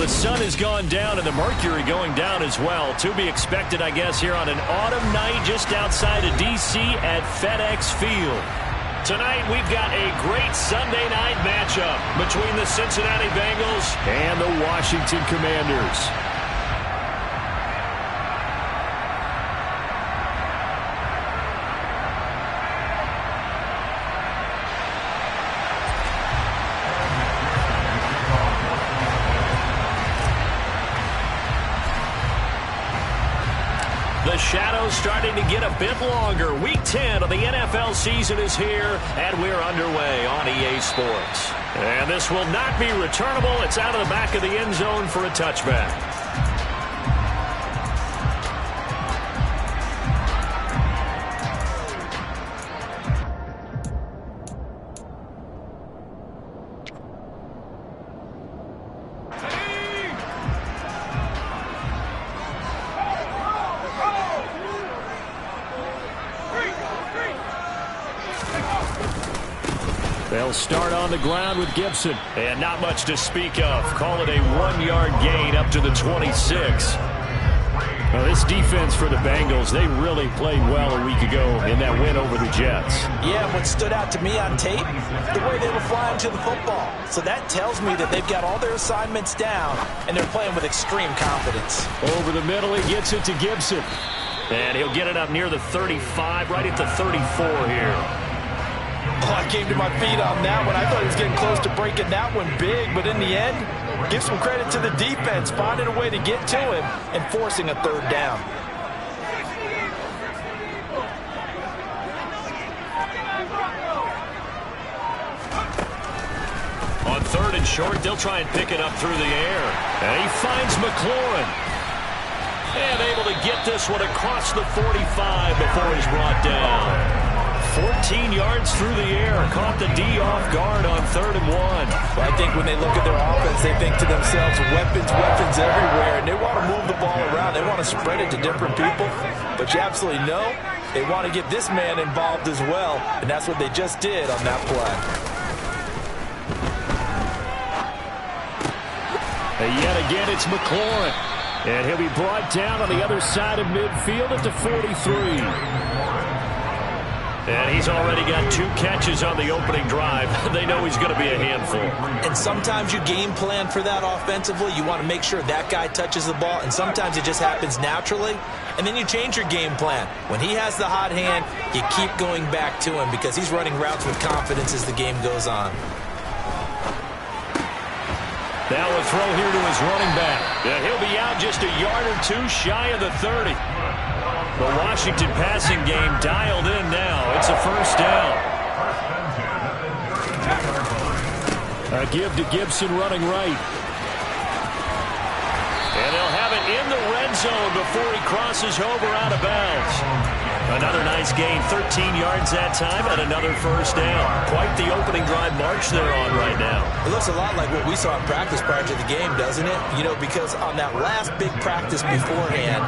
the sun has gone down and the mercury going down as well. To be expected, I guess, here on an autumn night just outside of D.C. at FedEx Field. Tonight, we've got a great Sunday night matchup between the Cincinnati Bengals and the Washington Commanders. The shadow's starting to get a bit longer. Week 10 of the NFL season is here, and we're underway on EA Sports. And this will not be returnable. It's out of the back of the end zone for a touchback. They'll start on the ground with Gibson. And not much to speak of. Call it a 1-yard gain up to the 26. Well, this defense for the Bengals, they really played well a week ago in that win over the Jets. Yeah, what stood out to me on tape, the way they were flying to the football. So that tells me that they've got all their assignments down, and they're playing with extreme confidence. Over the middle, he gets it to Gibson. And he'll get it up near the 35, right at the 34 here. Oh, I came to my feet on that one. I thought he was getting close to breaking that one big, but in the end, give some credit to the defense, finding a way to get to him and forcing a third down. On third and short, they'll try and pick it up through the air. And he finds McLaurin. And able to get this one across the 45 before he's brought down. 14 yards through the air. Caught the D off guard on 3rd and 1. Well, I think when they look at their offense, they think to themselves, weapons everywhere, and they want to move the ball around. They want to spread it to different people. But you absolutely know they want to get this man involved as well, and that's what they just did on that play. And yet again, it's McLaurin. And he'll be brought down on the other side of midfield at the 43. And he's already got 2 catches on the opening drive. They know he's going to be a handful. And sometimes you game plan for that offensively. You want to make sure that guy touches the ball, and sometimes it just happens naturally. And then you change your game plan. When he has the hot hand, you keep going back to him because he's running routes with confidence as the game goes on. Now a throw here to his running back. And he'll be out just a yard or 2 shy of the 30. The Washington passing game dialed in now. It's a first down. A give to Gibson running right. And they'll have it in the red zone before he crosses over out of bounds. Another nice gain, 13 yards that time, and another first down. Quite the opening drive march they're on right now. It looks a lot like what we saw in practice prior to the game, doesn't it? You know, because on that last big practice beforehand,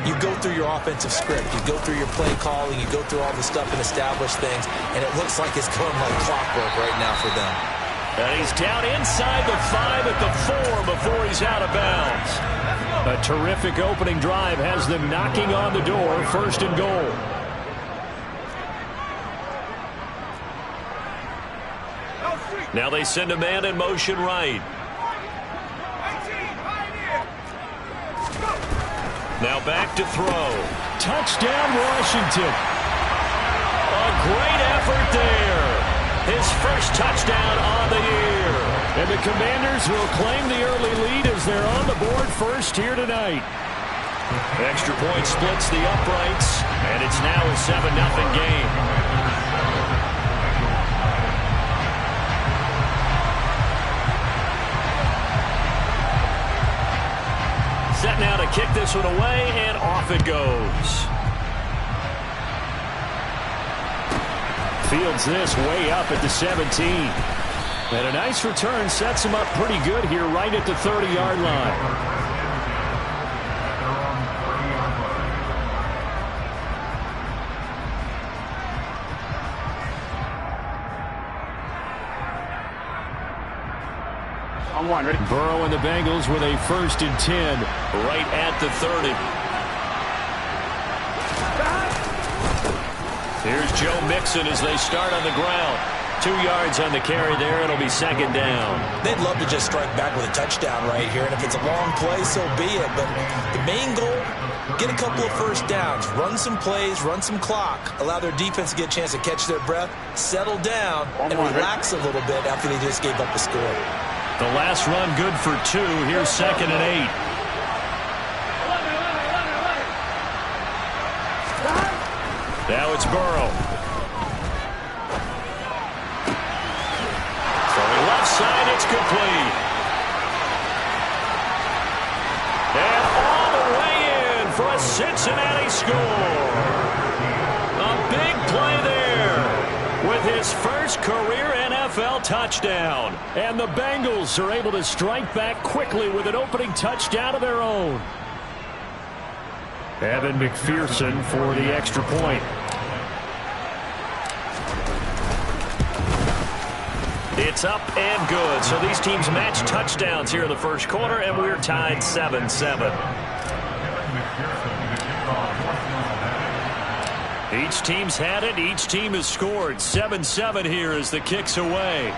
you go through your offensive script. You go through your play calling. You go through all the stuff and establish things, and it looks like it's going like clockwork right now for them. And he's down inside the 5 at the 4 before he's out of bounds. A terrific opening drive has them knocking on the door, 1st and goal. Now they send a man in motion right. Now back to throw. Touchdown, Washington. A great effort there. His first touchdown on the year. And the Commanders will claim the early lead as they're on the board first here tonight. Extra point splits the uprights, and it's now a 7-0 game. Set now to kick this one away, and off it goes. Fields this way up at the 17. And a nice return sets him up pretty good here right at the 30-yard line. Burrow and the Bengals with a 1st and 10 right at the 30. Here's Joe Mixon as they start on the ground. 2 yards on the carry there. It'll be 2nd down. They'd love to just strike back with a touchdown right here, and if it's a long play, so be it. But the main goal, get a couple of 1st downs, run some plays, run some clock, allow their defense to get a chance to catch their breath, settle down, and relax a little bit after they just gave up a score. The last run good for 2. Here's 2nd and 8. Now it's Burrow. Side, it's complete. And all the way in for a Cincinnati score. A big play there with his first career NFL touchdown. And the Bengals are able to strike back quickly with an opening touchdown of their own. Evan McPherson for the extra point. It's up and good. So these teams match touchdowns here in the first quarter, and we're tied 7-7. Each team's had it. Each team has scored. 7-7 here as the kick's away.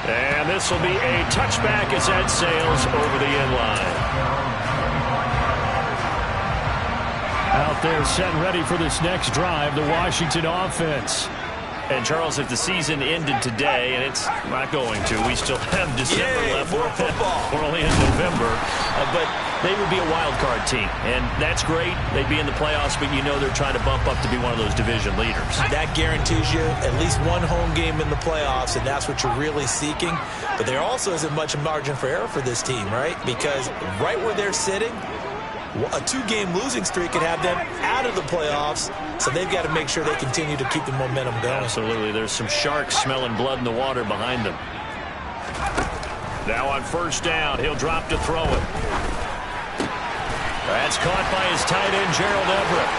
And this will be a touchback as that sails over the end line. Out there set and ready for this next drive, the Washington offense. And, Charles, if the season ended today, and it's not going to, we still have December left. More football. We're only in November. But they would be a wild card team, and that's great. They'd be in the playoffs, but you know they're trying to bump up to be one of those division leaders. That guarantees you at least one home game in the playoffs, and that's what you're really seeking. But there also isn't much margin for error for this team, right? Because right where they're sitting, a 2-game losing streak could have them out of the playoffs, so they've got to make sure they continue to keep the momentum going. Absolutely. There's some sharks smelling blood in the water behind them. Now on 1st down, he'll drop to throw it. That's caught by his tight end, Gerald Everett.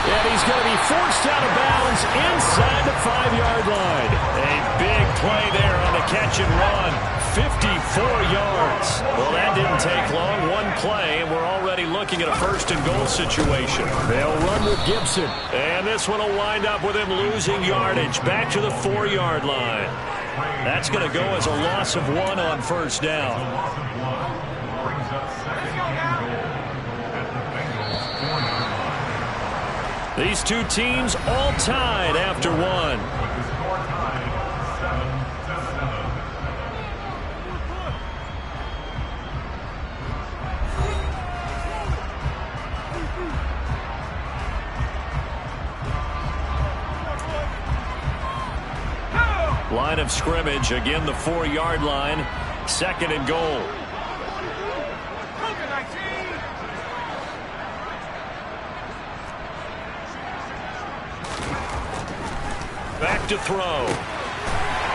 And he's going to be forced out of bounds inside the 5-yard line. A big play there on the catch and run. 54 yards. Well, that didn't take long. One play, and we're already looking at a 1st and goal situation. They'll run with Gibson. And this one will wind up with him losing yardage. Back to the 4-yard line. That's going to go as a loss of 1 on 1st down. These two teams all tied after 1. Line of scrimmage, again the 4-yard line, 2nd and goal. Back to throw.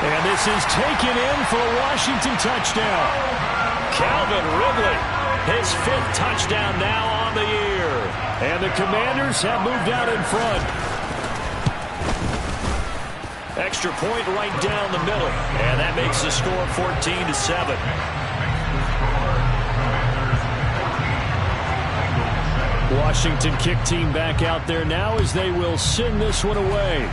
And this is taken in for a Washington touchdown. Calvin Ridley, his 5th touchdown now on the year. And the Commanders have moved out in front. Extra point right down the middle. And that makes the score 14-7. Washington kick team back out there now as they will send this one away.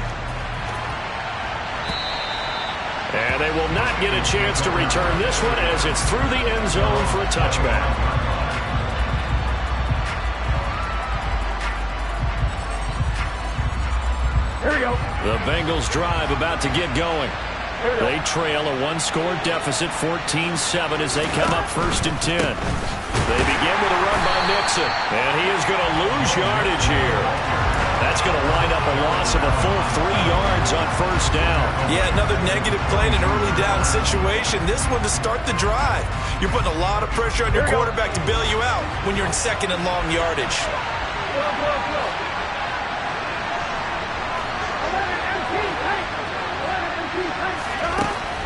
And they will not get a chance to return this one as it's through the end zone for a touchback. Here we go. The Bengals drive about to get going. They trail a 1-score deficit, 14-7 as they come up 1st and 10. They begin with a run by Nixon, and he is going to lose yardage here. That's going to wind up a loss of a full 3 yards on 1st down. Yeah, another negative play in an early down situation. This one to start the drive. You're putting a lot of pressure on your quarterback to bail you out when you're in 2nd and long yardage.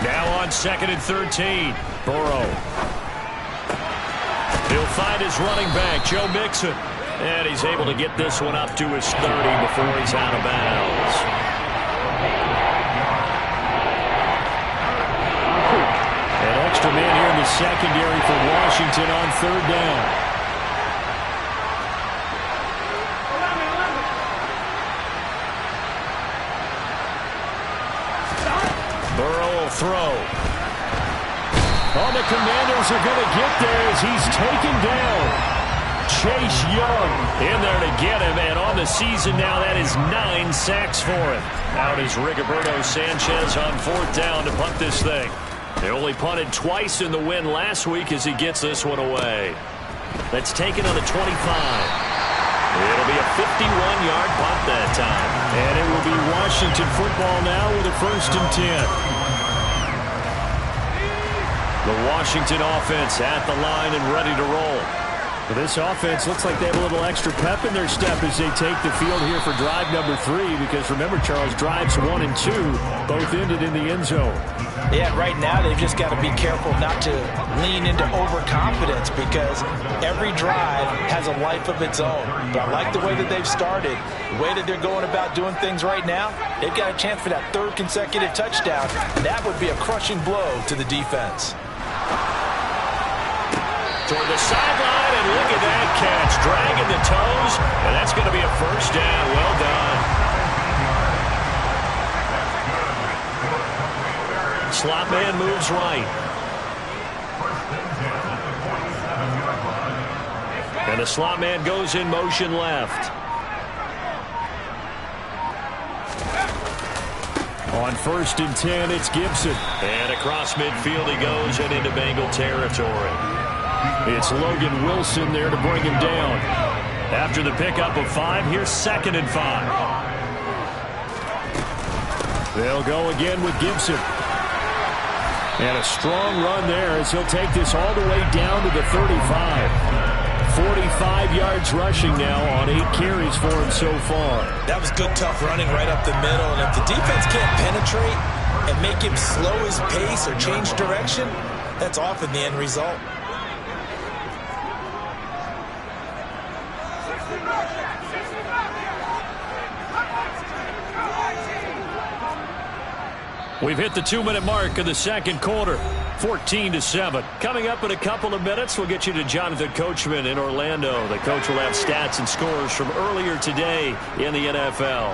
Now on 2nd and 13, Burrow. He'll find his running back, Joe Mixon. And he's able to get this one up to his 30 before he's out of bounds. extra man here in the secondary for Washington on third down. Burrow will throw. Oh, the Commanders are going to get there as he's taken down. Chase Young in there to get him, and on the season now, that is 9 sacks for him. Out is Rigoberto Sanchez on fourth down to punt this thing. They only punted twice in the win last week as he gets this one away. That's taken on the 25. It'll be a 51-yard punt that time. And it will be Washington football now with a 1st and 10. The Washington offense at the line and ready to roll. Well, this offense looks like they have a little extra pep in their step as they take the field here for drive number 3, because remember, Charles, drives 1 and 2 both ended in the end zone. Yeah, right now they've just got to be careful not to lean into overconfidence, because every drive has a life of its own. But I like the way that they've started, the way that they're going about doing things right now. They've got a chance for that 3rd consecutive touchdown. That would be a crushing blow to the defense. Toward the sideline, and look at that catch. Dragging the toes, and that's going to be a 1st down. Well done. Slot man moves right. And the slot man goes in motion left. On 1st and 10, it's Gibson. And across midfield he goes and into Bengal territory. It's Logan Wilson there to bring him down. After the pickup of 5, here's 2nd and 5. They'll go again with Gibson. And a strong run there as he'll take this all the way down to the 35. 45 yards rushing now on 8 carries for him so far. That was good, tough running right up the middle. And if the defense can't penetrate and make him slow his pace or change direction, that's often the end result. We've hit the 2-minute mark of the second quarter. 14-7. Coming up in a couple of minutes, we'll get you to Jonathan Coachman in Orlando. The coach will have stats and scores from earlier today in the NFL.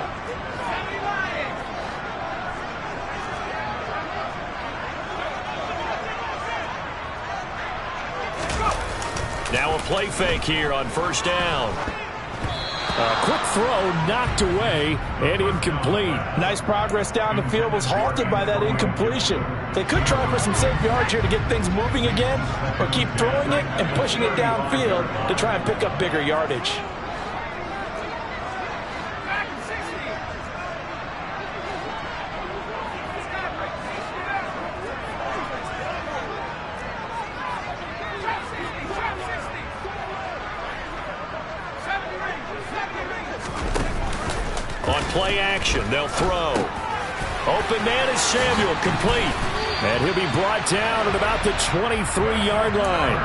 Now a play fake here on 1st down. A quick throw knocked away and incomplete. Nice progress down the field, was halted by that incompletion. They could try for some safe yards here to get things moving again, or keep throwing it and pushing it downfield to try and pick up bigger yardage. Play action, they'll throw. Open man is Samuel, complete. And he'll be brought down at about the 23-yard line.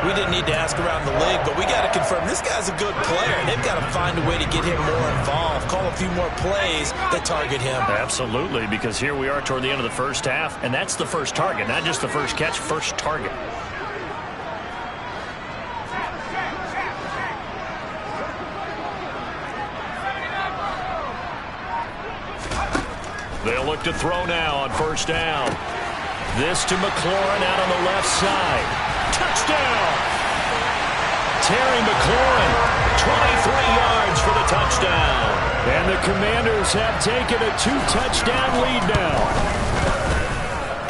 We didn't need to ask around the league, but we got to confirm this guy's a good player. They've got to find a way to get him more involved, call a few more plays that target him. Absolutely, because here we are toward the end of the first half, and that's the first target, not just the first catch, first target. They'll look to throw now on 1st down. This to McLaurin out on the left side. Touchdown! Terry McLaurin, 23 yards for the touchdown. And the Commanders have taken a 2-touchdown lead now.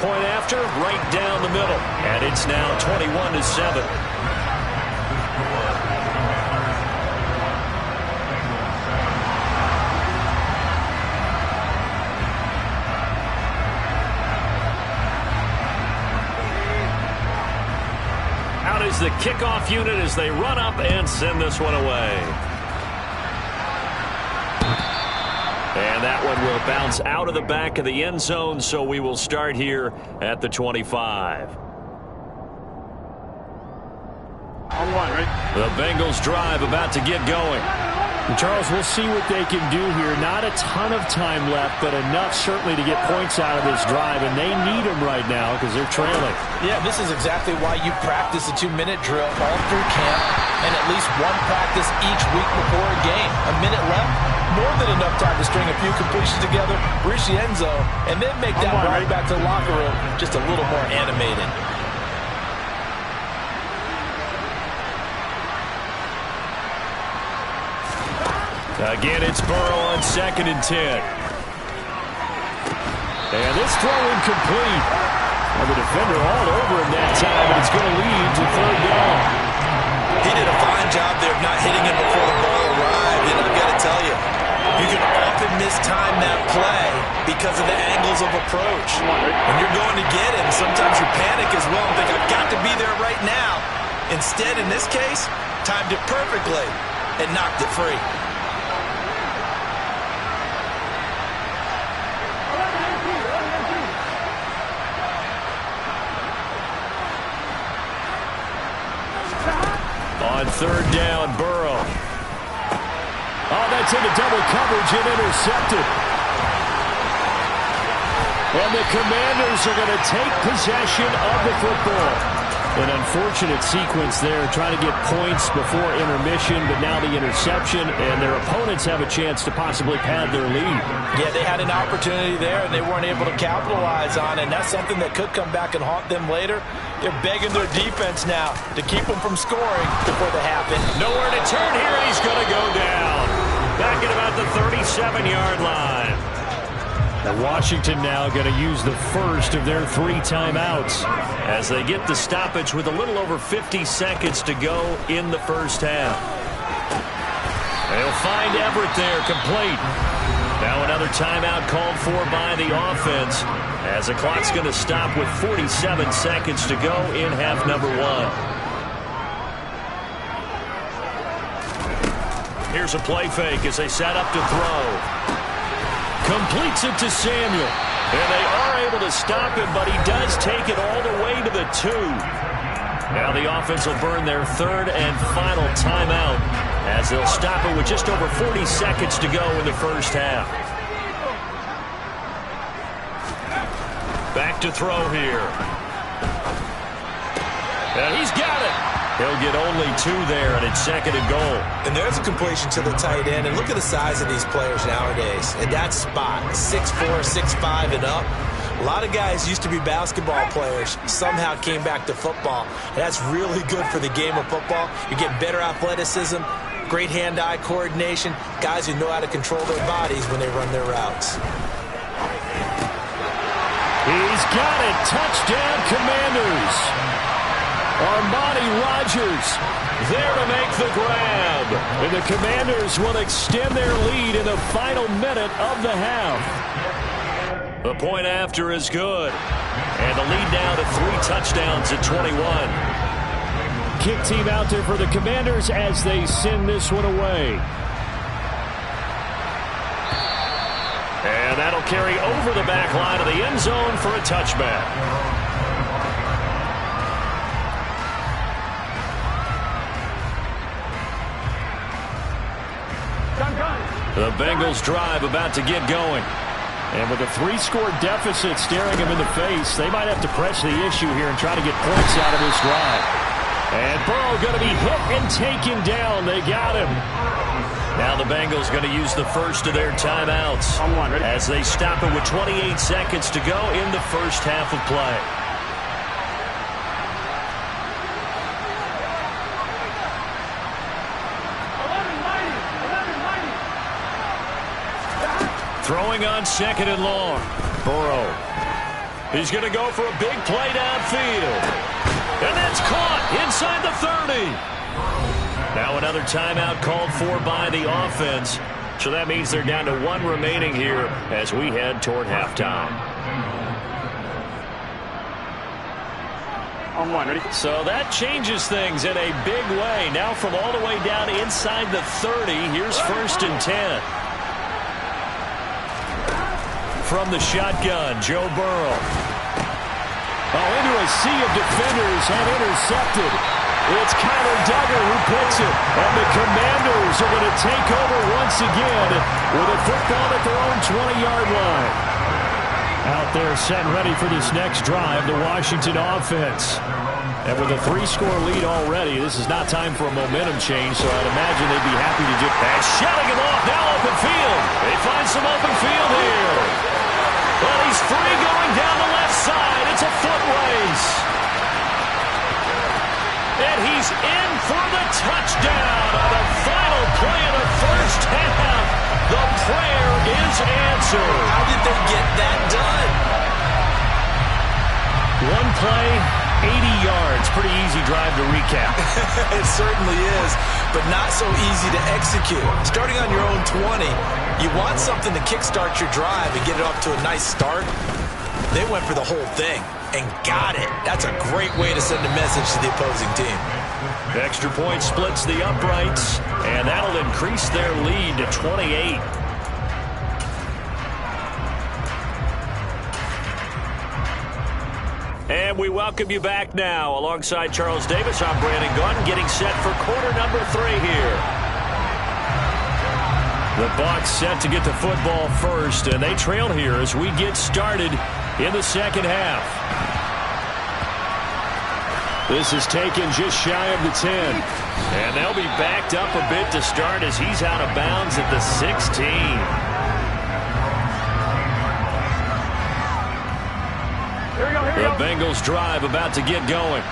Point after, right down the middle. And it's now 21-7. Is the kickoff unit as they run up and send this one away. And that one will bounce out of the back of the end zone, so we will start here at the 25. On 1, right? The Bengals drive about to get going. Charles, we'll see what they can do here. Not a ton of time left, but enough certainly to get points out of this drive, and they need them right now because they're trailing. Yeah, this is exactly why you practice a 2-minute drill all through camp and at least one practice each week before a game. A minute left, more than enough time to string a few completions together, reach the end zone, and then make that ride back to the locker room just a little more animated. Again, it's Burrow on 2nd and 10. And this throw incomplete. Well, the defender all over him that time, and it's going to lead to 3rd down. He did a fine job there of not hitting him before the ball arrived, and I've got to tell you, you can often mistime that play because of the angles of approach. When you're going to get him, sometimes you panic as well and think, I've got to be there right now. Instead, in this case, timed it perfectly and knocked it free. On 3rd down, Burrow. Oh, that's into double coverage and intercepted. And the Commanders are going to take possession of the football. An unfortunate sequence there, trying to get points before intermission, but now the interception, and their opponents have a chance to possibly pad their lead. Yeah, they had an opportunity there, and they weren't able to capitalize on it, and that's something that could come back and haunt them later. They're begging their defense now to keep them from scoring before the half end. Nowhere to turn here, and he's going to go down. Back at about the 37-yard line. And Washington now going to use the first of their 3 timeouts as they get the stoppage with a little over 50 seconds to go in the first half. They'll find Everett there, complete. Now another timeout called for by the offense as the clock's going to stop with 47 seconds to go in half number 1. Here's a play fake as they set up to throw. Completes it to Samuel. And they are able to stop him, but he does take it all the way to the 2. Now the offense will burn their 3rd and final timeout as they'll stop it with just over 40 seconds to go in the first half. Back to throw here. And he's got it. He'll get only 2 there, and it's 2nd and goal. And there's a completion to the tight end. And look at the size of these players nowadays. And that spot, 6'4", 6'5", and up. A lot of guys used to be basketball players, somehow came back to football. And that's really good for the game of football. You get better athleticism, great hand-eye coordination, guys who know how to control their bodies when they run their routes. He's got it. Touchdown, Commanders. Armani Rogers there to make the grab. And the Commanders will extend their lead in the final minute of the half. The point after is good. And the lead now to 3 touchdowns at 21. Kick team out there for the Commanders as they send this one away. And that'll carry over the back line of the end zone for a touchback. The Bengals drive about to get going. And with a 3-score deficit staring them in the face, they might have to press the issue here and try to get points out of this drive. And Burrow going to be hit and taken down. They got him. Now the Bengals going to use the first of their timeouts as they stop it with 28 seconds to go in the first half of play. Throwing on 2nd and long. Burrow. He's going to go for a big play downfield. And that's caught inside the 30. Now another timeout called for by the offense. So that means they're down to 1 remaining here as we head toward halftime. On 1, ready? So that changes things in a big way. Now from all the way down inside the 30, here's 1st and 10. From the shotgun, Joe Burrow. Oh, into a sea of defenders and intercepted. It's Kyler Duggar who picks it. And the Commanders are going to take over once again with a football at their own 20-yard line. Out there set and ready for this next drive, the Washington offense. And with a 3-score lead already, this is not time for a momentum change, so I'd imagine they'd be happy to just... And shutting him off, now open field. They find some open field here. But he's free going down the left side. It's a foot race. And he's in for the touchdown on the final play of the first half. The prayer is answered. How did they get that done? One play, 80 yards. Pretty easy drive to recap. It certainly is, but not so easy to execute. Starting on your own 20, you want something to kickstart your drive and get it off to a nice start. They went for the whole thing and got it. That's a great way to send a message to the opposing team. Extra point splits the uprights, and that'll increase their lead to 28. And we welcome you back now. Alongside Charles Davis, I'm Brandon Gaudin, getting set for quarter number 3 here. The Bucs set to get the football first, and they trail here as we get started in the second half. This is taken just shy of the 10. And they'll be backed up a bit to start as he's out of bounds at the 16. The Bengals drive about to get going.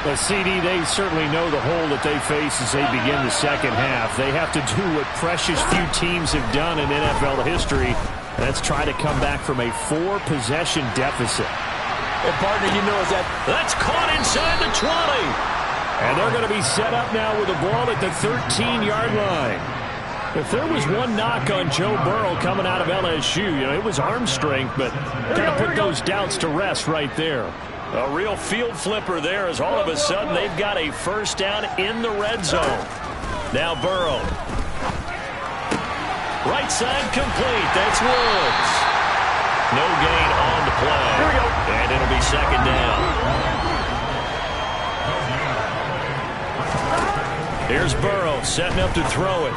But CD, they certainly know the hole that they face as they begin the second half. They have to do what precious few teams have done in NFL history. That's try to come back from a 4-possession deficit. And partner, you know that's caught inside the 20. And they're going to be set up now with the ball at the 13-yard line. If there was one knock on Joe Burrow coming out of LSU, it was arm strength, but got to put those doubts to rest right there. A real field flipper there as all of a sudden they've got a first down in the red zone. Now Burrow. Right side complete. That's Woods. No gain on the play. Here we go. And it'll be second down. Here's Burrow setting up to throw it.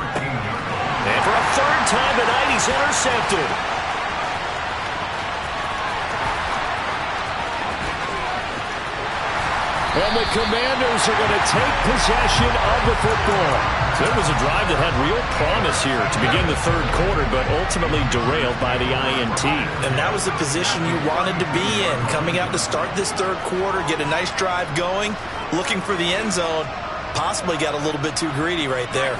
And for a third time tonight, he's intercepted. And the Commanders are going to take possession of the football. So it was a drive that had real promise here to begin the third quarter, but ultimately derailed by the INT. And that was the position you wanted to be in. Coming out to start this third quarter, get a nice drive going, looking for the end zone. Possibly got a little bit too greedy right there.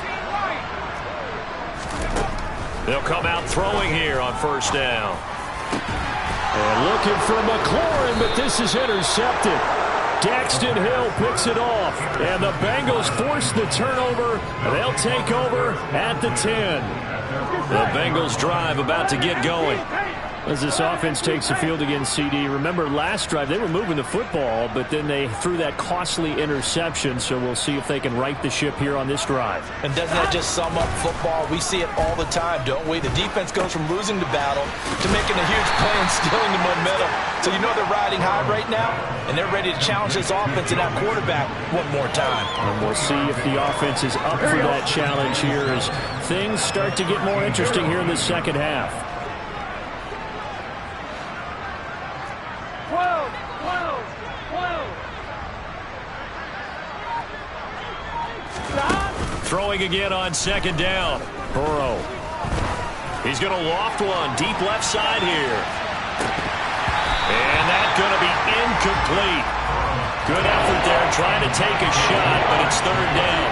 They'll come out throwing here on first down. And looking for McLaurin, but this is intercepted. Daxton Hill picks it off, and the Bengals force the turnover. They'll take over at the 10. The Bengals drive about to get going. As this offense takes the field against CD, remember last drive they were moving the football, but then they threw that costly interception, so we'll see if they can right the ship here on this drive. And doesn't that just sum up football? We see it all the time, don't we? The defense goes from losing the battle to making a huge play and stealing the momentum. So you know they're riding high right now, and they're ready to challenge this offense and that quarterback one more time. And we'll see if the offense is up for that challenge here as things start to get more interesting here in the second half. Throwing again on second down. Burrow. He's going to loft one deep left side here. And that's going to be incomplete. Good effort there trying to take a shot, but it's third down.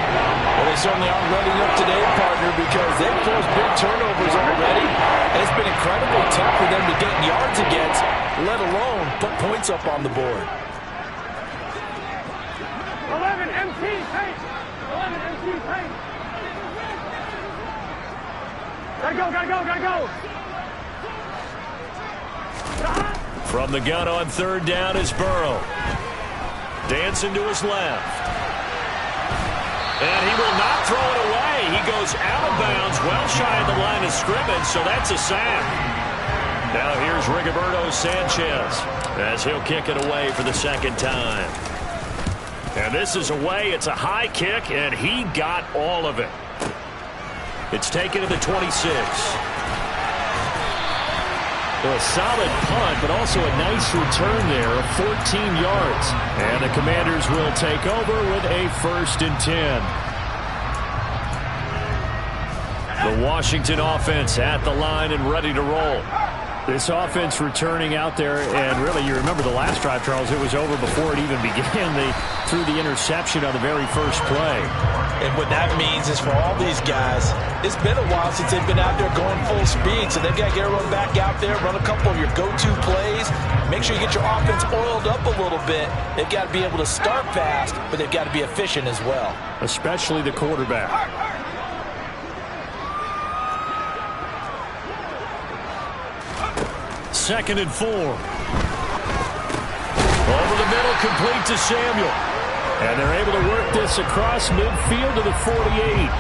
Well, they certainly aren't running up today, partner, because they've forced big turnovers already. And it's been incredibly tough for them to get yards against, let alone put points up on the board. 11 MT pace. 11 MT pace. Gotta go. From the gun on third down is Burrow. Dancing to his left. And he will not throw it away. He goes out of bounds, well shy of the line of scrimmage, so that's a sack. Now here's Rigoberto Sanchez as he'll kick it away for the second time. And this is away. It's a high kick, and he got all of it. It's taken to the 26. Well, a solid punt, but also a nice return there of 14 yards. And the Commanders will take over with a 1st and 10. The Washington offense at the line and ready to roll. This offense returning out there, and really, you remember the last drive, Charles, it was over before it even began. They threw the interception on the very first play. And what that means is for all these guys, it's been a while since they've been out there going full speed, so they've got to get everyone back out there, run a couple of your go-to plays, make sure you get your offense oiled up a little bit. They've got to be able to start fast, but they've got to be efficient as well. Especially the quarterback. 2nd and 4. Over the middle, complete to Samuel. And they're able to work this across midfield to the 48.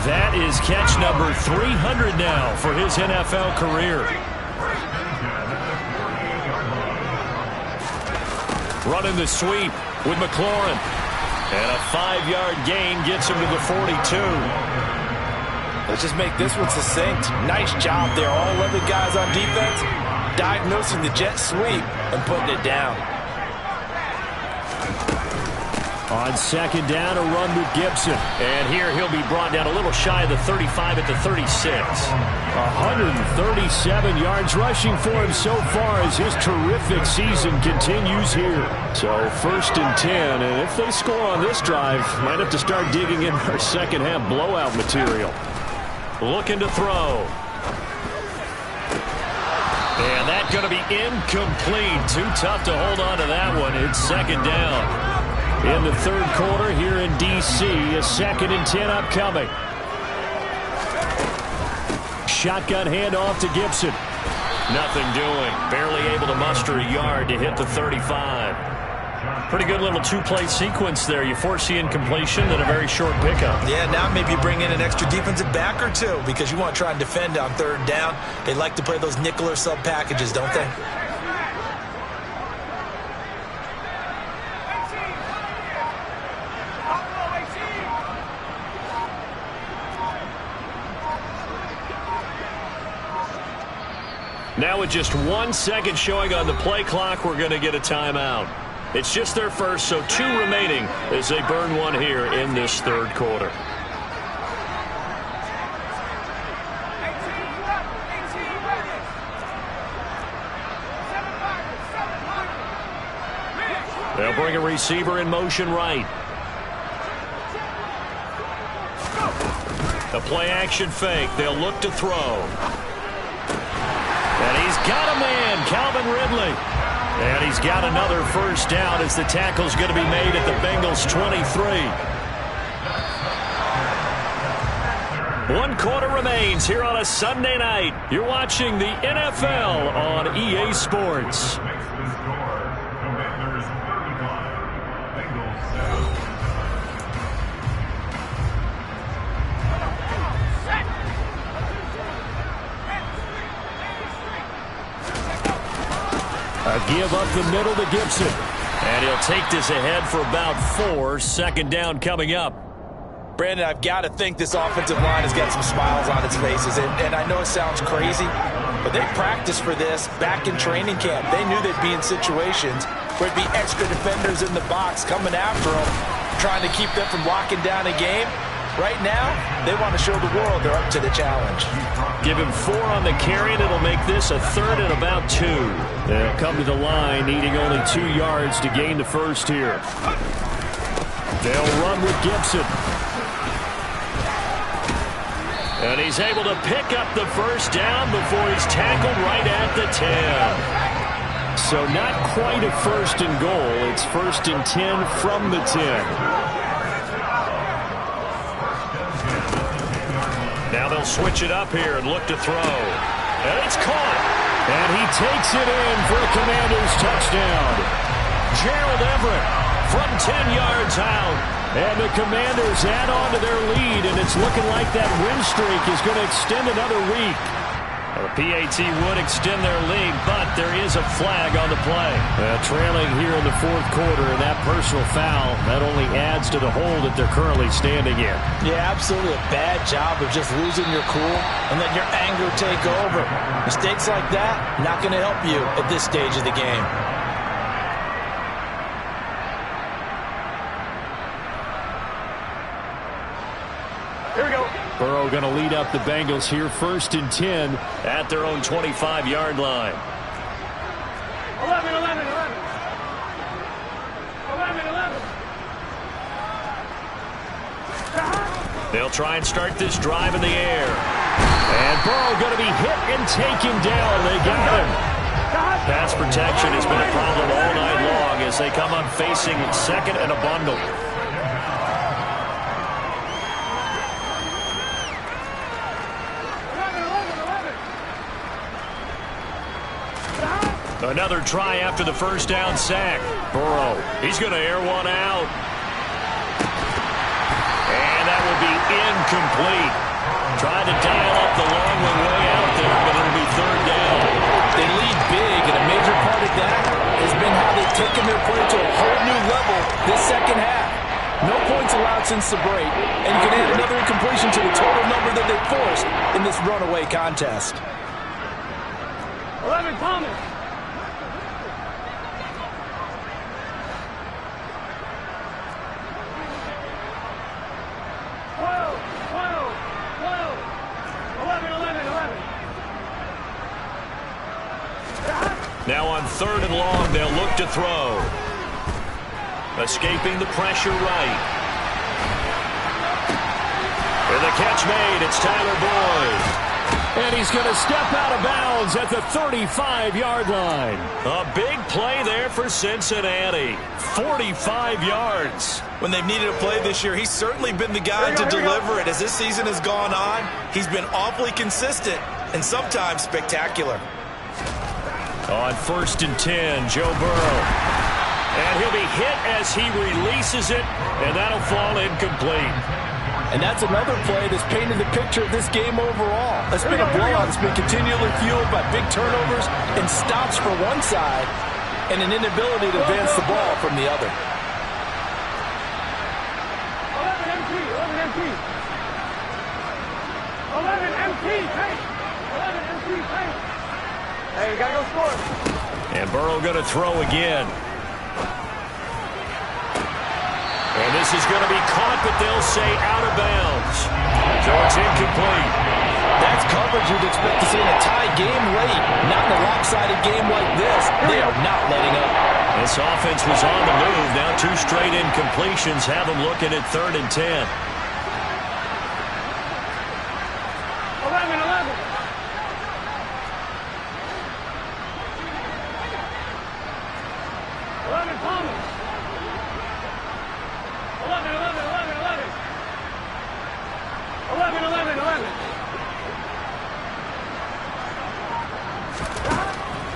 That is catch number 300 now for his NFL career. Running the sweep with McLaurin. And a 5-yard gain gets him to the 42. Let's just make this one succinct. Nice job there. All 11 guys on defense diagnosing the jet sweep and putting it down. On 2nd down, a run with Gibson. And here he'll be brought down a little shy of the 35 at the 36. 137 yards rushing for him so far as his terrific season continues here. So 1st and 10, and if they score on this drive, might have to start digging in our second half blowout material. Looking to throw. And that's going to be incomplete. Too tough to hold on to that one. It's 2nd down. In the 3rd quarter here in D.C., a 2nd and 10 upcoming. Shotgun handoff to Gibson. Nothing doing. Barely able to muster a yard to hit the 35. Pretty good little 2-play sequence there. You force the incompletion, then a very short pickup. Yeah, now maybe you bring in an extra defensive back or two because you want to try and defend on 3rd down. They like to play those nickel or sub packages, don't they? Now with just 1 second showing on the play clock, we're going to get a timeout. It's just their first, so 2 remaining as they burn one here in this 3rd quarter. They'll bring a receiver in motion right. A play-action fake. They'll look to throw. And he's got a man, Calvin Ridley. And he's got another 1st down as the tackle's going to be made at the Bengals' 23. 1 quarter remains here on a Sunday night. You're watching the NFL on EA Sports. A give up the middle to Gibson. And he'll take this ahead for about 4. 2nd down coming up. Brandon, I've got to think this offensive line has got some smiles on its faces. And I know it sounds crazy, but they practiced for this back in training camp. They knew they'd be in situations where it'd be extra defenders in the box coming after them, trying to keep them from locking down a game. Right now, they want to show the world they're up to the challenge. Give him 4 on the carry, and it'll make this a 3rd and about 2. They'll come to the line, needing only 2 yards to gain the 1st here. They'll run with Gibson. And he's able to pick up the 1st down before he's tackled right at the 10. So not quite a 1st and goal. It's 1st and 10 from the 10. Now they'll switch it up here and look to throw. And it's caught. And he takes it in for a Commanders touchdown. Gerald Everett from 10 yards out. And the Commanders add on to their lead, and it's looking like that win streak is going to extend another week. Well, the PAT would extend their lead, but there is a flag on the play. Trailing here in the fourth quarter, and that personal foul, that only adds to the hole that they're currently standing in. Yeah, absolutely a bad job of just losing your cool and letting your anger take over. Mistakes like that, not going to help you at this stage of the game. Here we go. Burrow going to lead up the Bengals here, 1st and 10 at their own 25-yard line. 11, 11, 11. 11, 11. They'll try and start this drive in the air. And Burrow going to be hit and taken down. They got him. Pass protection has been a problem all night long as they come up facing second and a bundle. Another try after the first down sack. Burrow, he's going to air one out. And that will be incomplete. Tried to dial up the long one way out there, but it'll be third down. They lead big, and a major part of that has been how they've taken their play to a whole new level this second half. No points allowed since the break, and you can add another incompletion to the total number that they forced in this runaway contest. 11, Thomas. 11, 11, 11. Now on 3rd and long, they'll look to throw. Escaping the pressure right. And the catch made. It's Tyler Boyd. And he's going to step out of bounds at the 35-yard line. A big play there for Cincinnati. 45 yards. When they've needed a play this year, he's certainly been the guy to deliver it. As this season has gone on, he's been awfully consistent and sometimes spectacular. On 1st and 10, Joe Burrow. And he'll be hit as he releases it, and that'll fall incomplete. And that's another play that's painted the picture of this game overall. It's been a blowout that's been continually fueled by big turnovers and stops for one side and an inability to advance the ball from the other. 11 MT, 11 MT. 11 MT, hey. 11 MT, hey. Hey, you gotta go score. And Burrow going to throw again. And this is going to be caught, but they'll say out of bounds. So it's incomplete. That's coverage you'd expect to see in a tie game late. Not in a lopsided game like this. They are not letting up. This offense was on the move. Now 2 straight incompletions have them looking at 3rd and 10. 11, 11. 11, Thomas. 11, 11, 11, 11. 11, 11, 11.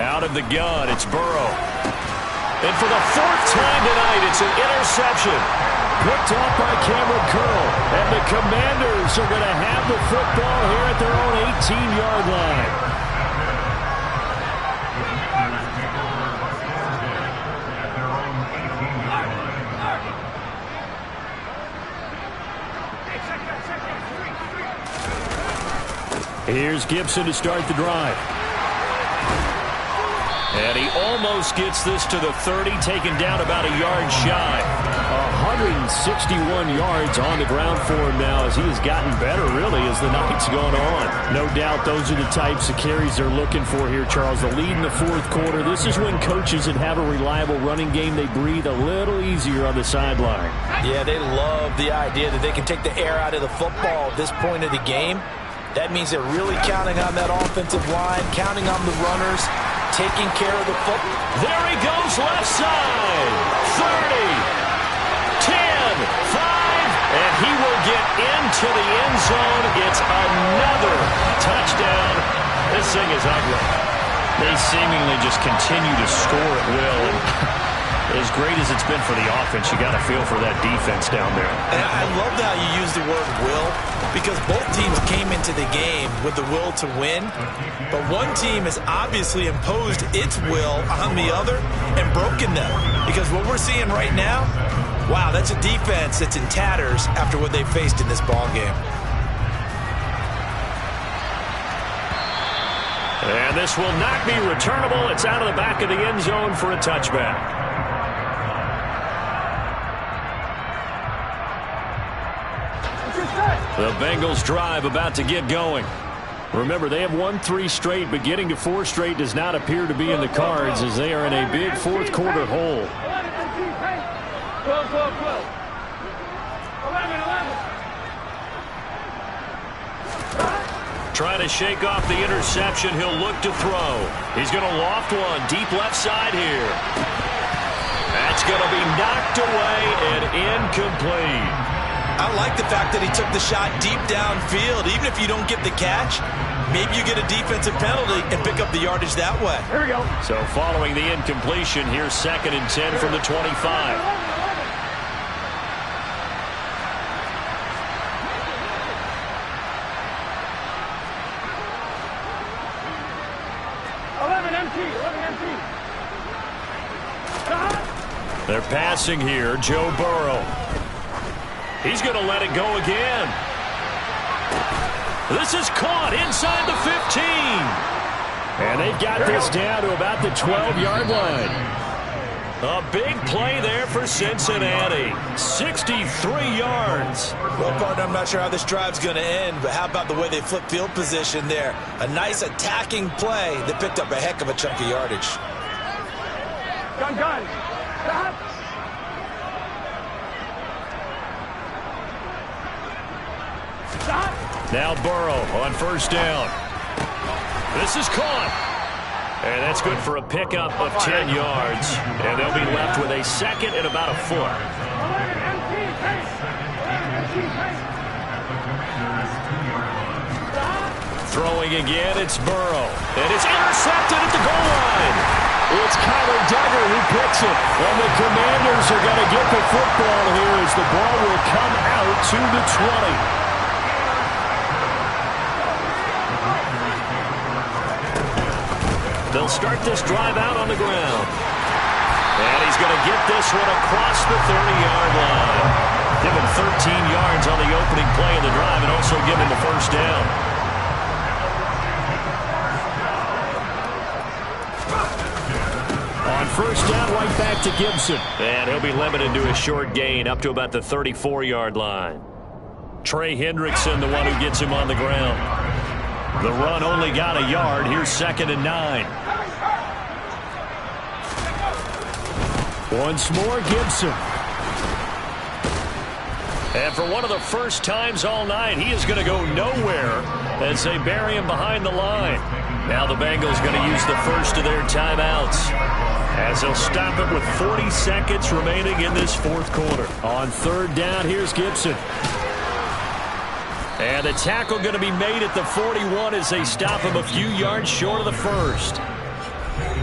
Out of the gun, it's Burrow. And for the 4th time tonight, it's an interception. Picked off by Cameron Curl. And the Commanders are going to have the football here at their own 18-yard line. Here's Gibson to start the drive. And he almost gets this to the 30, taken down about a yard shy. 161 yards on the ground for him now as he has gotten better, really, as the night's gone on. No doubt those are the types of carries they're looking for here, Charles. The lead in the 4th quarter. This is when coaches that have a reliable running game, they breathe a little easier on the sideline. Yeah, they love the idea that they can take the air out of the football at this point of the game. That means they're really counting on that offensive line, counting on the runners, taking care of the football. There he goes, left side. 30, 10, 5, and he will get into the end zone. It's another touchdown. This thing is ugly. They seemingly just continue to score at will. As great as it's been for the offense, you got to feel for that defense down there. And I love how you use the word will, because both teams came into the game with the will to win, but one team has obviously imposed its will on the other and broken them. Because what we're seeing right now, wow, that's a defense that's in tatters after what they faced in this ball game. And this will not be returnable. It's out of the back of the end zone for a touchback. The Bengals drive about to get going. Remember, they have won 3 straight, but getting to 4 straight does not appear to be in the cards as they are in a big fourth quarter hole. 12, 12, 12. 11, 11. Trying to shake off the interception. He'll look to throw. He's going to loft one deep left side here. That's going to be knocked away and incomplete. I like the fact that he took the shot deep downfield. Even if you don't get the catch, maybe you get a defensive penalty and pick up the yardage that way. Here we go. So following the incompletion, here's 2nd and 10 from the 25. 11 empty. 11 empty. They're passing here. Joe Burrow. He's going to let it go again. This is caught inside the 15. And they've got this down to about the 12-yard line. A big play there for Cincinnati. 63 yards. Well, partner, I'm not sure how this drive's going to end, but how about the way they flip field position there? A nice attacking play that picked up a heck of a chunk of yardage. Gun, gun. Stop. Stop. Now Burrow on 1st down. This is caught. And that's good for a pickup of 10 yards. And they'll be left with a 2nd and about a foot. 11 empty. Pace. 11 empty. Pace. Stop. Throwing again, it's Burrow. And it's intercepted at the goal line. It's Kyler Duggar who picks it. And the Commanders are going to get the football here as the ball will come out to the 20. They'll start this drive out on the ground. And he's going to get this one across the 30-yard line. Give him 13 yards on the opening play of the drive and also give him the 1st down. On 1st down, right back to Gibson. And he'll be limited to a short gain up to about the 34-yard line. Trey Hendrickson, the one who gets him on the ground. The run only got a yard. Here's 2nd and 9. Once more, Gibson. And for one of the first times all night, he is going to go nowhere as they bury him behind the line. Now the Bengals going to use the first of their timeouts as they'll stop it with 40 seconds remaining in this fourth quarter. On 3rd down, here's Gibson. And the tackle going to be made at the 41 as they stop him a few yards short of the 1st.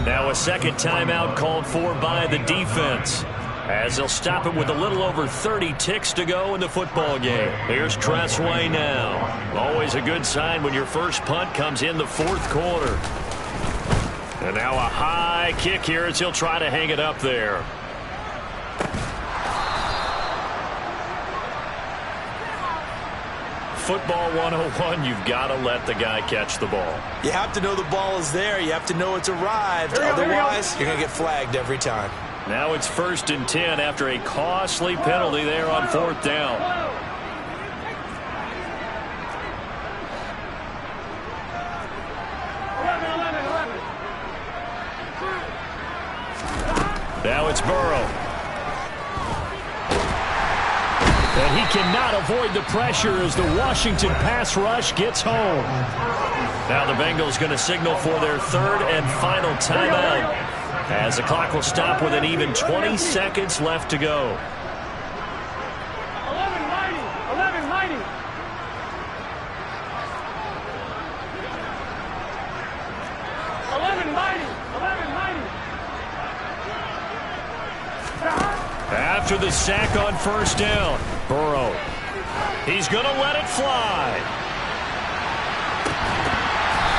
Now a 2nd timeout called for by the defense as they'll stop it with a little over 30 ticks to go in the football game. Here's Tressway now. Always a good sign when your first punt comes in the 4th quarter. And now a high kick here as he'll try to hang it up there. Football 101, you've got to let the guy catch the ball. You have to know the ball is there. You have to know it's arrived. Otherwise, you're going to get flagged every time. Now it's 1st and 10 after a costly penalty there on 4th down. Now it's Burrow. And he cannot avoid the pressure as the Washington pass rush gets home. Now the Bengals going to signal for their 3rd and final timeout as the clock will stop with an even 20 seconds left to go. 11-90. 11-90. 11-90. After the sack on first down, Burrow. He's going to let it fly.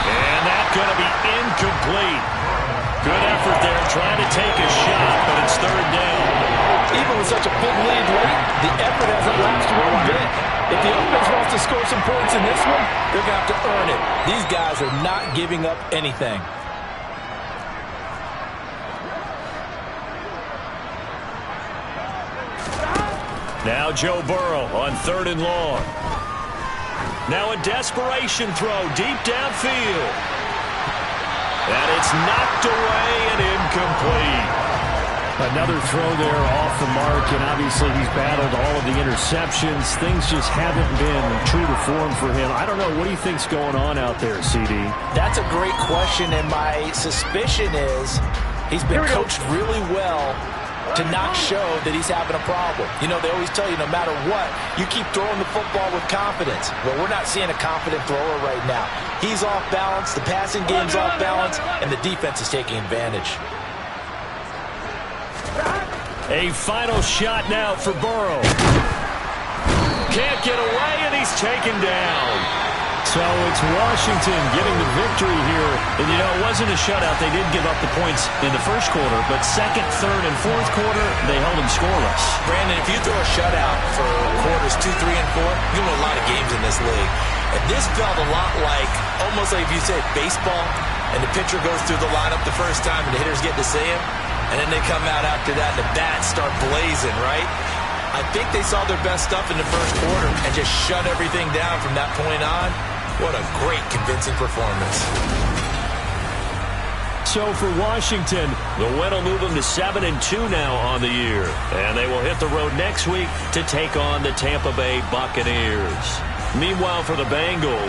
And that's going to be incomplete. Good effort there trying to take a shot, but it's third down. Even with such a big lead late, the effort hasn't lapsed one bit. If the offense wants to score some points in this one, they're going to have to earn it. These guys are not giving up anything. Now Joe Burrow on 3rd and long. Now a desperation throw deep downfield. And it's knocked away and incomplete. Another throw there off the mark, and obviously he's battled all of the interceptions. Things just haven't been true to form for him. I don't know. What do you think's going on out there, CD? That's a great question, and my suspicion is he's been coached really well to not show that he's having a problem. You know, they always tell you no matter what, you keep throwing the football with confidence. Well, we're not seeing a confident thrower right now. He's off balance, the passing game's off balance, and the defense is taking advantage. A final shot now for Burrow. Can't get away, and he's taken down. So it's Washington getting the victory here. And, you know, it wasn't a shutout. They did give up the points in the first quarter, but second, third, and fourth quarter, they held them scoreless. Brandon, if you throw a shutout for quarters 2, 3, and 4, you win a lot of games in this league. And this felt a lot like, almost like if you say baseball, and the pitcher goes through the lineup the first time, and the hitters get to see him, and then they come out after that, and the bats start blazing, right? I think they saw their best stuff in the first quarter and just shut everything down from that point on. What a great, convincing performance. So for Washington, the win will move them to 7-2 now on the year. And they will hit the road next week to take on the Tampa Bay Buccaneers. Meanwhile, for the Bengals,